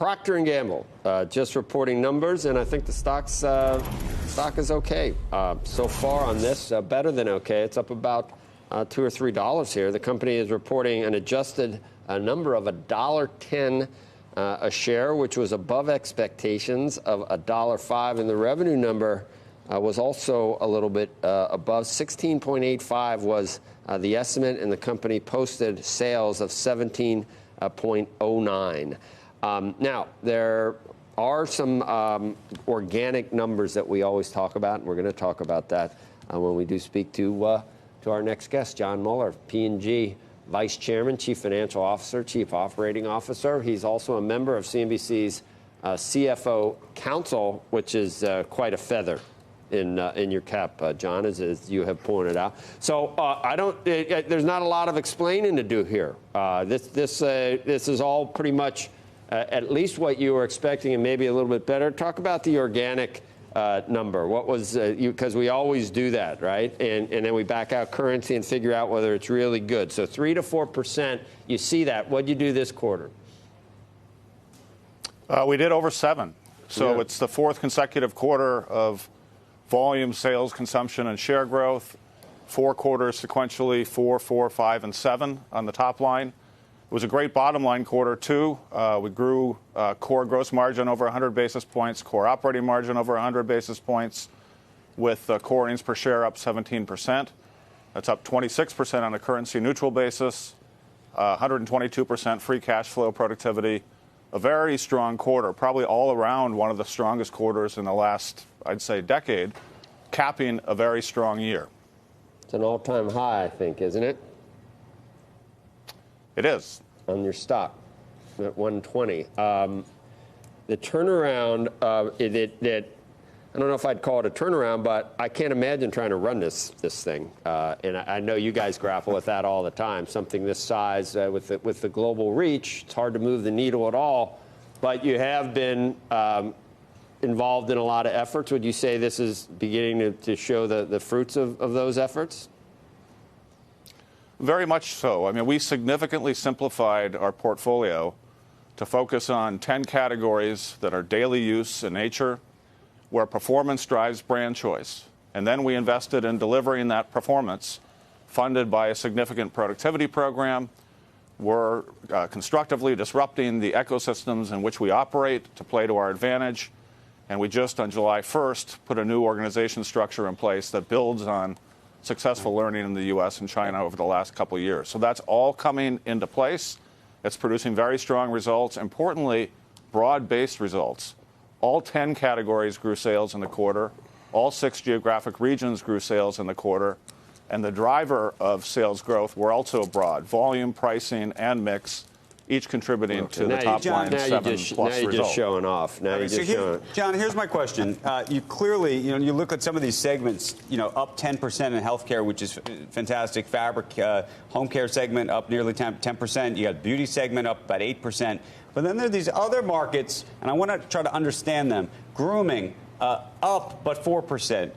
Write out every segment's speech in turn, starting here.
Procter Gamble just reporting numbers, and I think the stock is okay so far on this. Better than okay. It's up about $2 or $3 here. The company is reporting an adjusted number of $1.10 a share, which was above expectations of $1.05, and the revenue number was also a little bit above. 16.85 was the estimate, and the company posted sales of 17.09. Now, there are some organic numbers that we always talk about, and we're going to talk about that when we do speak to our next guest, Jon Moeller, P&G Vice Chairman, Chief Financial Officer, Chief Operating Officer. He's also a member of CNBC's CFO Council, which is quite a feather in your cap, John, as you have pointed out. So there's not a lot of explaining to do here. This is all pretty much at least what you were expecting, and maybe a little bit better. Talk about the organic number. What was because we always do that, right? And then we back out currency and figure out whether it's really good. So 3 to 4%. You see that. What'd you do this quarter? We did over 7. So Yeah. It's the 4th consecutive quarter of volume, sales, consumption, and share growth. 4 quarters sequentially, 4, 4, 5, and 7 on the top line. It was a great bottom line quarter, too. We grew core gross margin over 100 basis points, core operating margin over 100 basis points, with core earnings per share up 17%. That's up 26% on a currency-neutral basis, 122% free cash flow productivity. A very strong quarter, probably all around one of the strongest quarters in the last, I'd say, decade, capping a very strong year. It's an all-time high, I think, isn't it? It is. On your stock at 120. The turnaround, I don't know if I'd call it a turnaround, but I can't imagine trying to run this thing. And I know you guys grapple with that all the time. Something this size with the global reach, it's hard to move the needle at all. But you have been involved in a lot of efforts. Would you say this is beginning to show the fruits of those efforts? Very much so. I mean, we significantly simplified our portfolio to focus on 10 categories that are daily use in nature, where performance drives brand choice. And then we invested in delivering that performance, funded by a significant productivity program. We're constructively disrupting the ecosystems in which we operate to play to our advantage. And we just, on July 1st, put a new organization structure in place that builds on successful learning in the U.S. and China over the last couple of years. So that's all coming into place. It's producing very strong results. Importantly, broad-based results. All 10 categories grew sales in the quarter. All 6 geographic regions grew sales in the quarter. And the driver of sales growth were also broad. Volume, pricing, and mix, each contributing to the top line 7+ result. Now you're just showing off. John, here's my question. You clearly, you look at some of these segments, up 10% in healthcare, which is fantastic. Fabric, home care segment up nearly 10%. You got beauty segment up about 8%. But then there are these other markets, and I want to try to understand them. Grooming, up but 4%.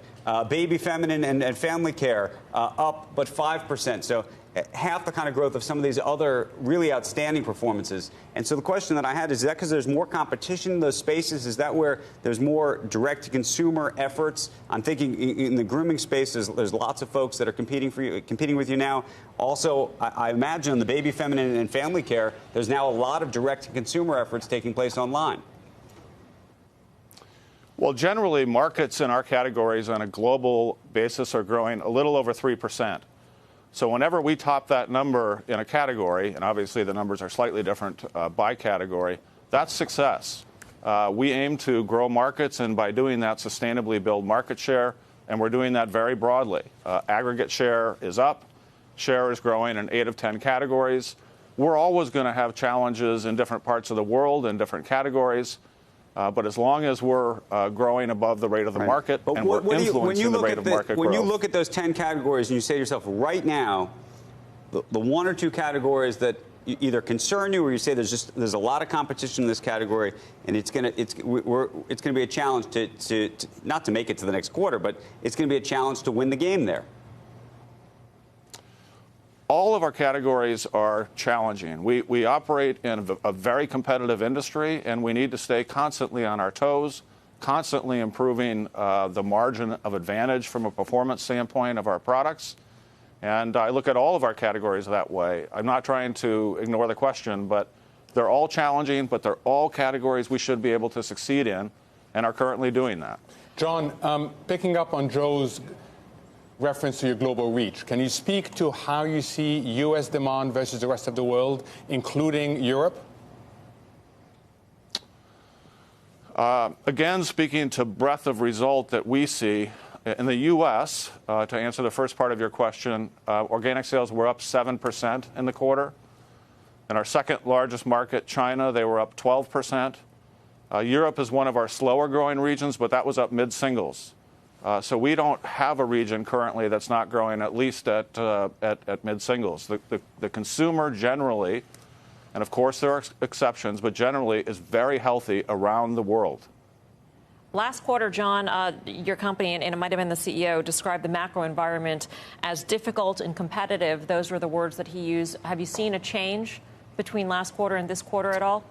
Baby, feminine, and family care, up but 5%. So half the kind of growth of some of these other really outstanding performances. And so the question that I had is that because there's more competition in those spaces? Is that where there's more direct-to-consumer efforts? I'm thinking in the grooming space, there's lots of folks that are competing with you now. Also, I imagine in the baby, feminine, and family care, there's now a lot of direct-to-consumer efforts taking place online. Well, generally, markets in our categories on a global basis are growing a little over 3%. So whenever we top that number in a category, and obviously the numbers are slightly different by category, that's success. We aim to grow markets, and by doing that, sustainably build market share, and we're doing that very broadly. Aggregate share is up. Share is growing in 8 of 10 categories. We're always going to have challenges in different parts of the world in different categories. But as long as we're growing above the rate of the market, and we're influencing the rate of market growth. When you look at those 10 categories and you say to yourself, right now, the 1 or 2 categories that either concern you, or you say there's a lot of competition in this category, and it's going to be a challenge to not to make it to the next quarter, but it's going to be a challenge to win the game there. all of our categories are challenging. We operate in a very competitive industry, and we need to stay constantly on our toes, constantly improving the margin of advantage from a performance standpoint of our products. And I look at all of our categories that way. I'm not trying to ignore the question, but they're all challenging, but they're all categories we should be able to succeed in and are currently doing that. John, picking up on Joe's reference to your global reach, can you speak to how you see U.S. demand versus the rest of the world, including Europe? Again, speaking to breadth of result that we see, in the U.S., to answer the first part of your question, organic sales were up 7% in the quarter. In our second largest market, China, they were up 12%. Europe is one of our slower growing regions, but that was up mid-singles. So we don't have a region currently that's not growing at least at mid-singles. The consumer generally, and of course there are exceptions, but generally is very healthy around the world. Last quarter, John, your company, and it might have been the CEO, described the macro environment as difficult and competitive. Those were the words that he used. Have you seen a change between last quarter and this quarter at all?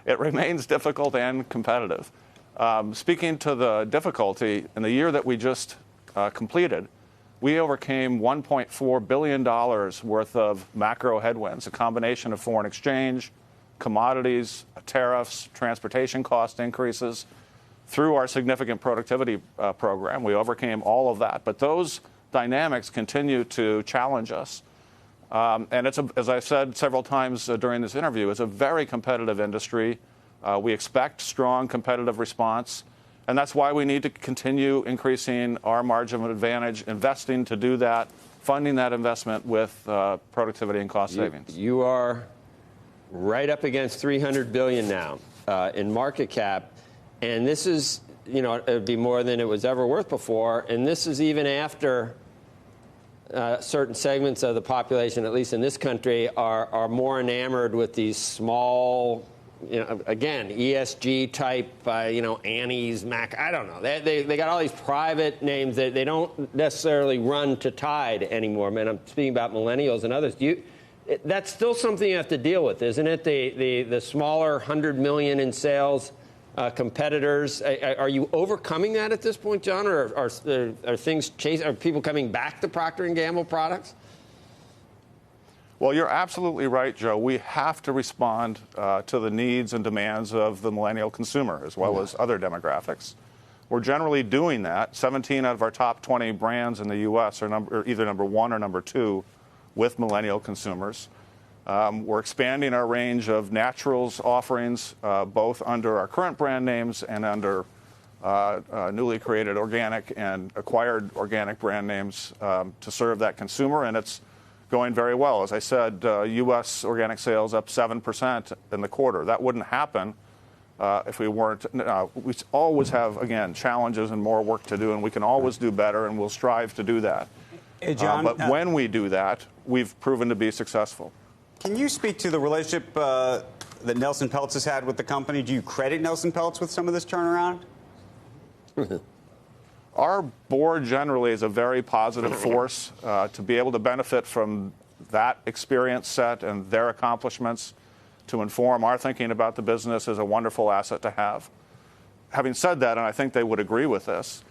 It remains difficult and competitive. Speaking to the difficulty, in the year that we just completed, we overcame $1.4 billion worth of macro headwinds, a combination of foreign exchange, commodities, tariffs, transportation cost increases. Through our significant productivity program, we overcame all of that. But those dynamics continue to challenge us. And it's, as I've said several times during this interview, it's a very competitive industry. We expect strong competitive response. And that's why we need to continue increasing our margin of advantage, investing to do that, funding that investment with productivity and cost savings. You are right up against $300 billion now in market cap. And this is, you know, it would be more than it was ever worth before. And this is even after certain segments of the population, at least in this country, are more enamored with these small, you know, again, ESG type, you know, Annie's, Mac, I don't know. They got all these private names that they don't necessarily run to Tide anymore. Man, I'm speaking about millennials and others. That's still something you have to deal with, isn't it? The smaller 100 million in sales competitors. Are you overcoming that at this point, John, or are things are people coming back to Procter Gamble products? Well, you're absolutely right, Joe. We have to respond to the needs and demands of the millennial consumer as well as other demographics. We're generally doing that. 17 out of our top 20 brands in the U.S. are either number one or number two with millennial consumers. We're expanding our range of naturals offerings, both under our current brand names and under newly created organic and acquired organic brand names to serve that consumer, and it's going very well. As I said, U.S. organic sales up 7% in the quarter. That wouldn't happen if we weren't. We always have, again, challenges and more work to do, and we can always do better, and we'll strive to do that. Hey, John, but when we do that, we've proven to be successful. Can you speak to the relationship that Nelson Peltz has had with the company? Do you credit Nelson Peltz with some of this turnaround? Our board generally is a very positive force. To be able to benefit from that experience set and their accomplishments to inform our thinking about the business is a wonderful asset to have. Having said that, and I think they would agree with this,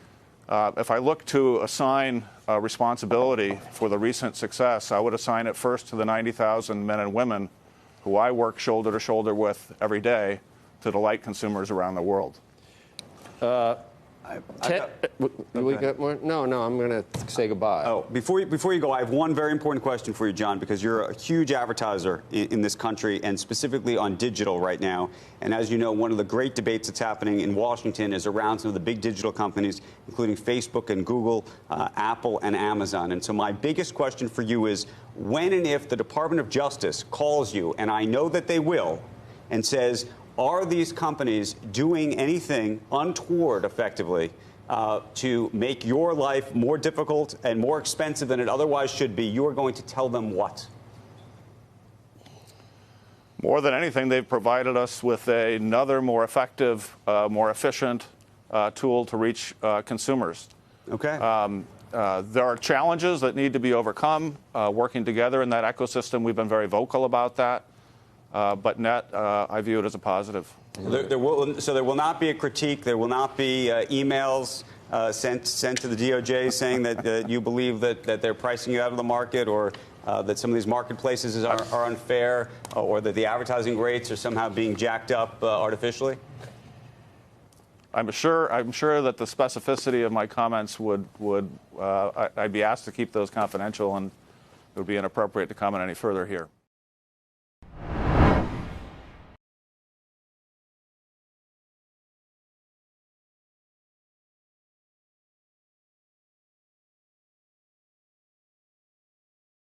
if I look to assign responsibility for the recent success, I would assign it first to the 90,000 men and women who I work shoulder to shoulder with every day to delight consumers around the world. We got more? No, I'm going to say goodbye. Oh, before you go, I have one very important question for you, John, because you're a huge advertiser in this country and specifically on digital right now. And as you know, one of the great debates that's happening in Washington is around some of the big digital companies, including Facebook and Google, Apple and Amazon. And so my biggest question for you is when and if the Department of Justice calls you, and I know that they will, and says, are these companies doing anything untoward, effectively, to make your life more difficult and more expensive than it otherwise should be? You are going to tell them what? More than anything, they've provided us with another more effective, more efficient tool to reach consumers. Okay. There are challenges that need to be overcome. Working together in that ecosystem, we've been very vocal about that. But net, I view it as a positive. There will not be a critique. There will not be emails sent to the DOJ saying that you believe that they're pricing you out of the market, or that some of these marketplaces are unfair, or that the advertising rates are somehow being jacked up artificially. I'm sure that the specificity of my comments I'd be asked to keep those confidential, and it would be inappropriate to comment any further here.